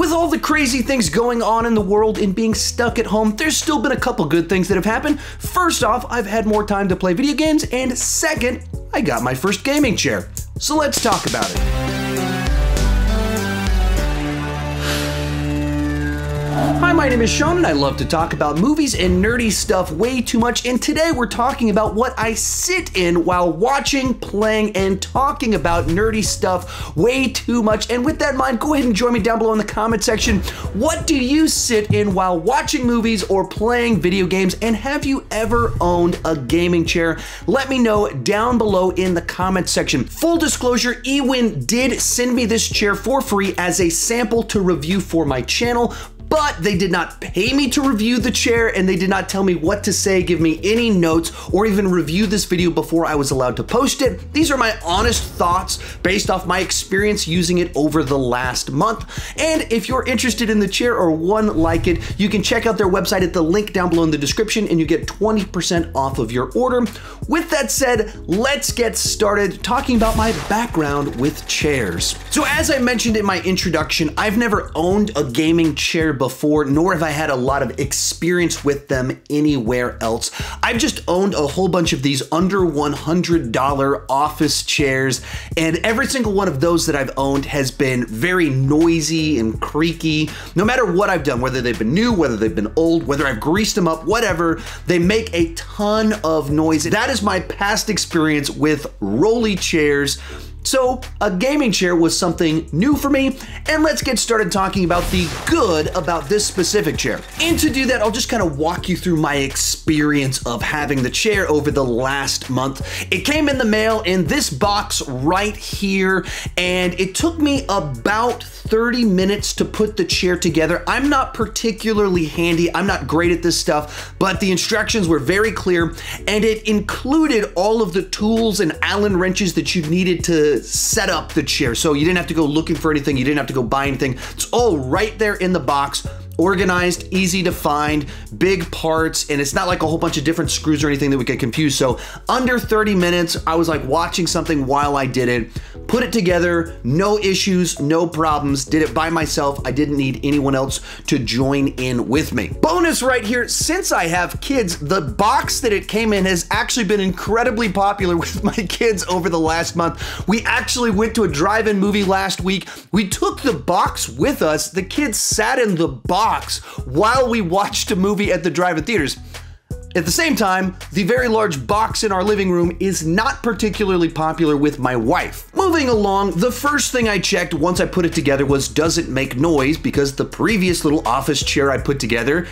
With all the crazy things going on in the world and being stuck at home, there's still been a couple good things that have happened. First off, I've had more time to play video games, and second, I got my first gaming chair. So let's talk about it. Hi, my name is Sean, and I love to talk about movies and nerdy stuff way too much, and today we're talking about what I sit in while watching, playing, and talking about nerdy stuff way too much. And with that in mind, go ahead and join me down below in the comment section. What do you sit in while watching movies or playing video games, and have you ever owned a gaming chair? Let me know down below in the comment section. Full disclosure, eWin did send me this chair for free as a sample to review for my channel, but they did not pay me to review the chair, and they did not tell me what to say, give me any notes, or even review this video before I was allowed to post it. These are my honest thoughts based off my experience using it over the last month. And if you're interested in the chair or one like it, you can check out their website at the link down below in the description, and you get 20% off of your order. With that said, let's get started talking about my background with chairs. So as I mentioned in my introduction, I've never owned a gaming chair before, nor have I had a lot of experience with them anywhere else. I've just owned a whole bunch of these under $100 office chairs, and every single one of those that I've owned has been very noisy and creaky. No matter what I've done, whether they've been new, whether they've been old, whether I've greased them up, whatever, they make a ton of noise. That is my past experience with rolly chairs. So a gaming chair was something new for me, and let's get started talking about the good about this specific chair. And to do that, I'll just kind of walk you through my experience of having the chair over the last month. It came in the mail in this box right here, and it took me about 30 minutes to put the chair together. I'm not particularly handy, I'm not great at this stuff, but the instructions were very clear, and it included all of the tools and Allen wrenches that you needed to set up the chair. So you didn't have to go looking for anything, you didn't have to go buy anything. It's all right there in the box, organized, easy to find, big parts, and it's not like a whole bunch of different screws or anything that would get confused. So under 30 minutes, I was like watching something while I did it, put it together, no issues, no problems, did it by myself. I didn't need anyone else to join in with me. Bonus right here, since I have kids, the box that it came in has actually been incredibly popular with my kids over the last month. We actually went to a drive-in movie last week. We took the box with us. The kids sat in the box while we watched a movie at the drive-in theaters. At the same time, the very large box in our living room is not particularly popular with my wife. Moving along, the first thing I checked once I put it together was, does it make noise? Because the previous little office chair I put together,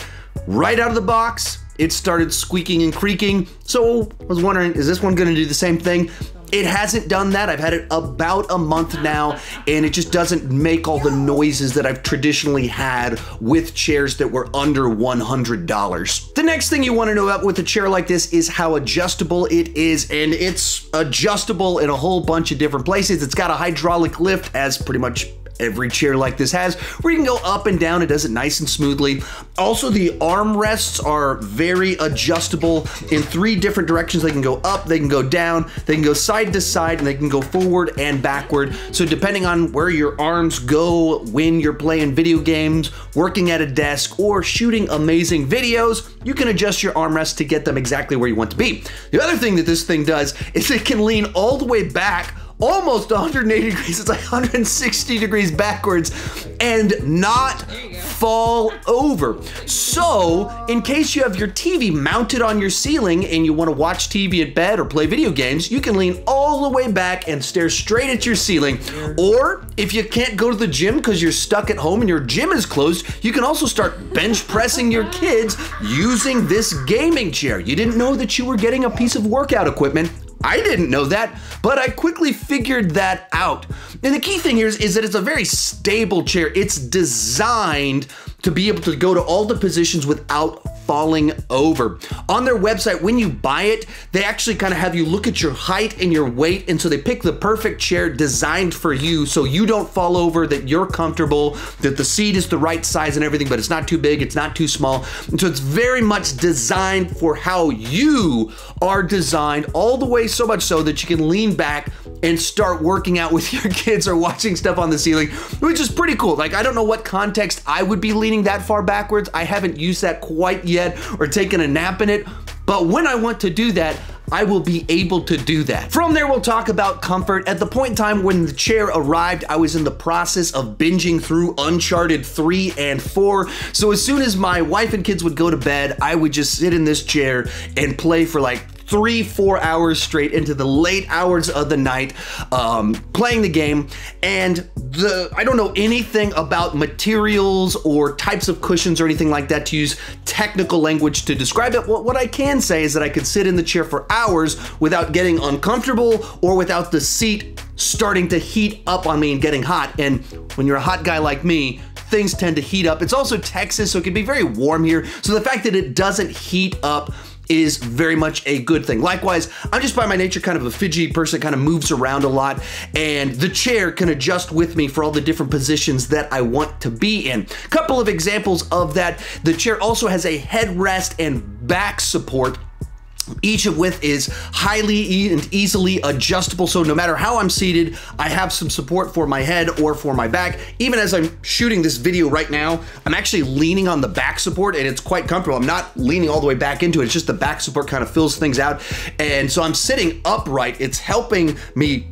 right out of the box, it started squeaking and creaking. So I was wondering, is this one gonna do the same thing? It hasn't done that. I've had it about a month now, and it just doesn't make all the noises that I've traditionally had with chairs that were under $100. The next thing you want to know about with a chair like this is how adjustable it is, and it's adjustable in a whole bunch of different places. It's got a hydraulic lift, as pretty much every chair like this has, where you can go up and down. It does it nice and smoothly. Also, the armrests are very adjustable in 3 different directions. They can go up, they can go down, they can go side to side, and they can go forward and backward. So depending on where your arms go when you're playing video games, working at a desk, or shooting amazing videos, you can adjust your armrests to get them exactly where you want to be. The other thing that this thing does is it can lean all the way back almost 180 degrees, it's like 160 degrees backwards, and not fall over. So in case you have your TV mounted on your ceiling and you want to watch TV at bed or play video games, you can lean all the way back and stare straight at your ceiling. Or if you can't go to the gym because you're stuck at home and your gym is closed, you can also start bench pressing your kids using this gaming chair. You didn't know that you were getting a piece of workout equipment. I didn't know that, but I quickly figured that out. And the key thing here is that it's a very stable chair. It's designed to be able to go to all the positions without falling over. On their website, when you buy it, they actually kind of have you look at your height and your weight, and so they pick the perfect chair designed for you so you don't fall over, that you're comfortable, that the seat is the right size and everything, but it's not too big, it's not too small. And so it's very much designed for how you are designed, all the way so much so that you can lean back and start working out with your kids or watching stuff on the ceiling, which is pretty cool. Like, I don't know what context I would be leaning that far backwards. I haven't used that quite yet or taken a nap in it, but when I want to do that, I will be able to do that. From there, we'll talk about comfort. At the point in time when the chair arrived, I was in the process of binging through Uncharted 3 and 4. So as soon as my wife and kids would go to bed, I would just sit in this chair and play for like 3-4 hours straight into the late hours of the night, playing the game. And I don't know anything about materials or types of cushions or anything like that to use technical language to describe it. What I can say is that I could sit in the chair for hours without getting uncomfortable or without the seat starting to heat up on me and getting hot. And when you're a hot guy like me, things tend to heat up. It's also Texas, so it can be very warm here. So the fact that it doesn't heat up is very much a good thing. Likewise, I'm just by my nature kind of a fidgety person, kind of moves around a lot, and the chair can adjust with me for all the different positions that I want to be in. Couple of examples of that. The chair also has a headrest and back support, each of which is highly and easily adjustable. So no matter how I'm seated, I have some support for my head or for my back. Even as I'm shooting this video right now, I'm actually leaning on the back support and it's quite comfortable. I'm not leaning all the way back into it. It's just the back support kind of fills things out. And so I'm sitting upright. It's helping me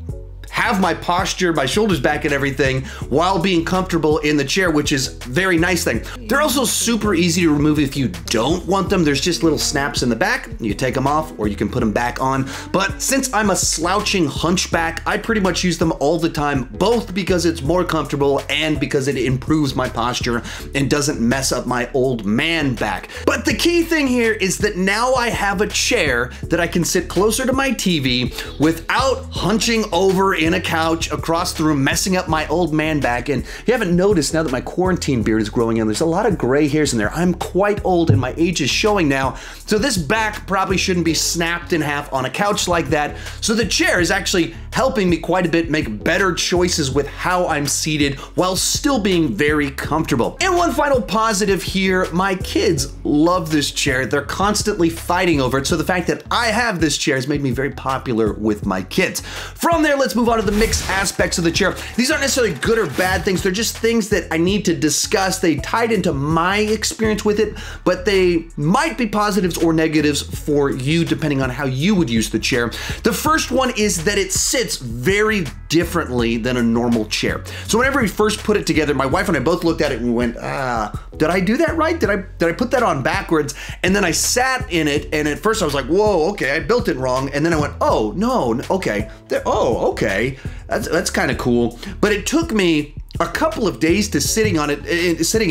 have my posture, my shoulders back and everything while being comfortable in the chair, which is a very nice thing. They're also super easy to remove if you don't want them. There's just little snaps in the back. You take them off or you can put them back on. But since I'm a slouching hunchback, I pretty much use them all the time, both because it's more comfortable and because it improves my posture and doesn't mess up my old man back. But the key thing here is that now I have a chair that I can sit closer to my TV without hunching over in a couch across the room, messing up my old man back. And if you haven't noticed, now that my quarantine beard is growing in, there's a lot of gray hairs in there. I'm quite old and my age is showing now. So this back probably shouldn't be snapped in half on a couch like that. So the chair is actually helping me quite a bit make better choices with how I'm seated while still being very comfortable. And one final positive here, my kids love this chair. They're constantly fighting over it. So the fact that I have this chair has made me very popular with my kids. From there, let's move on to the mixed aspects of the chair. These aren't necessarily good or bad things. They're just things that I need to discuss. They tied into my experience with it, but they might be positives or negatives for you depending on how you would use the chair. The first one is that it sits very differently than a normal chair. So whenever we first put it together, my wife and I both looked at it and we went, did I do that right? Did I put that on backwards? And then I sat in it, and at first I was like, whoa, okay, I built it wrong. And then I went, oh, no, okay. Oh, okay, that's kind of cool. But it took me a couple of days to sitting in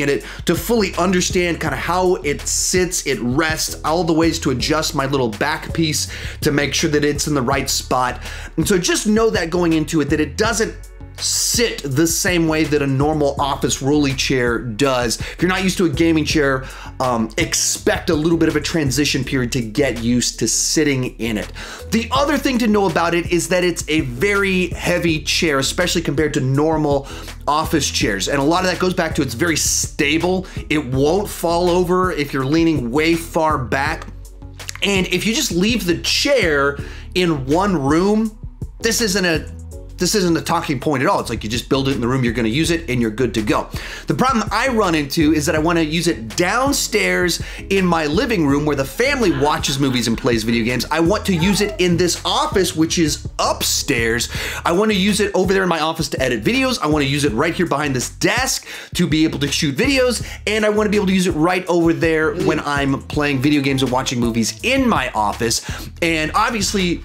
it to fully understand kind of how it sits, it rests, all the ways to adjust my little back piece to make sure that it's in the right spot. And so just know that going into it, that it doesn't sit the same way that a normal office rolly chair does. If you're not used to a gaming chair, expect a little bit of a transition period to get used to sitting in it. The other thing to know about it is that it's a very heavy chair, especially compared to normal office chairs. And a lot of that goes back to it's very stable. It won't fall over if you're leaning way far back. And if you just leave the chair in one room, this isn't a talking point at all. It's like you just build it in the room, you're gonna use it, and you're good to go. The problem I run into is that I wanna use it downstairs in my living room where the family watches movies and plays video games. I want to use it in this office, which is upstairs. I wanna use it over there in my office to edit videos. I wanna use it right here behind this desk to be able to shoot videos, and I wanna be able to use it right over there when I'm playing video games and watching movies in my office. And obviously,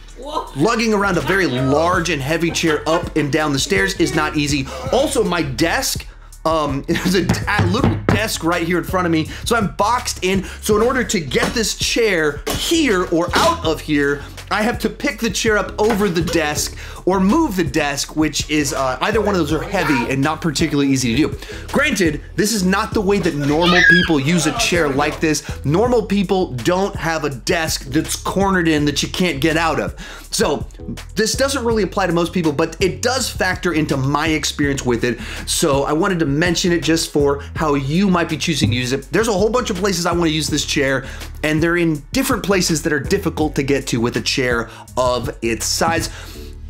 lugging around a very large and heavy chair up and down the stairs is not easy. Also, my desk, there's a little desk right here in front of me, so I'm boxed in. So in order to get this chair here or out of here, I have to pick the chair up over the desk or move the desk, which is either one of those are heavy and not particularly easy to do. Granted, this is not the way that normal people use a chair like this. Normal people don't have a desk that's cornered in that you can't get out of. So this doesn't really apply to most people, but it does factor into my experience with it. So I wanted to mention it just for how you might be choosing to use it. There's a whole bunch of places I want to use this chair, and they're in different places that are difficult to get to with a chair of its size.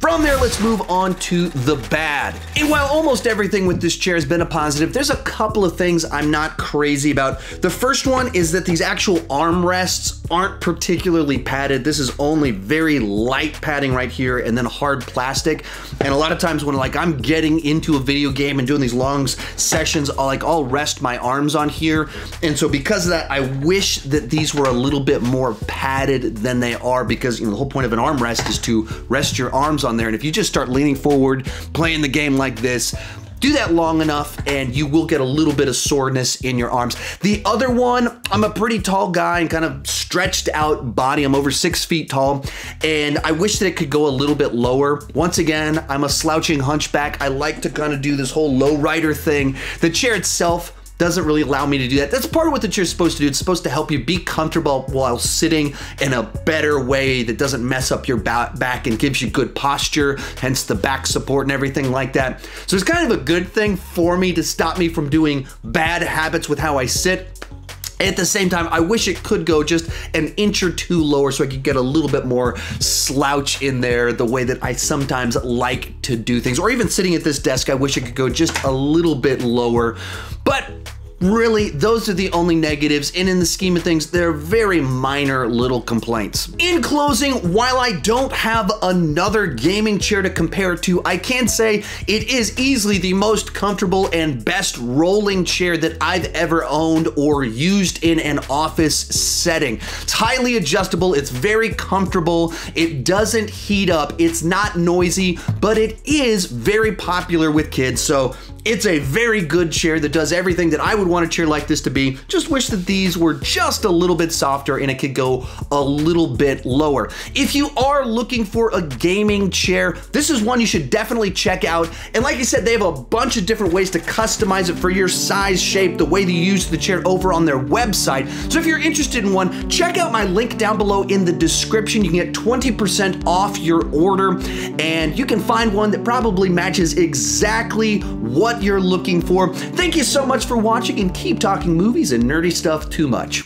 From there, let's move on to the bad. And while almost everything with this chair has been a positive, there's a couple of things I'm not crazy about. The first one is that these actual armrests aren't particularly padded. This is only very light padding right here and then hard plastic. And a lot of times when I'm getting into a video game and doing these long sessions, I'll rest my arms on here. And so because of that, I wish that these were a little bit more padded than they are, because the whole point of an armrest is to rest your arms on there. And if you just start leaning forward, playing the game like this, do that long enough and you will get a little bit of soreness in your arms. The other one, I'm a pretty tall guy and kind of stretched out body. I'm over 6 feet tall, and I wish that it could go a little bit lower. Once again, I'm a slouching hunchback. I like to kind of do this whole low rider thing. The chair itself doesn't really allow me to do that. That's part of what the chair's supposed to do. It's supposed to help you be comfortable while sitting in a better way that doesn't mess up your back and gives you good posture, hence the back support and everything like that. So it's kind of a good thing for me to stop me from doing bad habits with how I sit. At the same time, I wish it could go just an inch or two lower so I could get a little bit more slouch in there, the way that I sometimes like to do things. Or even sitting at this desk, I wish it could go just a little bit lower. But really, those are the only negatives, and in the scheme of things, they're very minor little complaints. In closing, while I don't have another gaming chair to compare to, I can say it is easily the most comfortable and best rolling chair that I've ever owned or used in an office setting. It's highly adjustable, it's very comfortable, it doesn't heat up, it's not noisy, but it is very popular with kids, so it's a very good chair that does everything that I would want a chair like this to be. Just wish that these were just a little bit softer and it could go a little bit lower. If you are looking for a gaming chair, this is one you should definitely check out. And like I said, they have a bunch of different ways to customize it for your size, shape, the way that you use the chair over on their website. So if you're interested in one, check out my link down below in the description. You can get 20% off your order, and you can find one that probably matches exactly what you're looking for. Thank you so much for watching, and keep talking movies and nerdy stuff too much.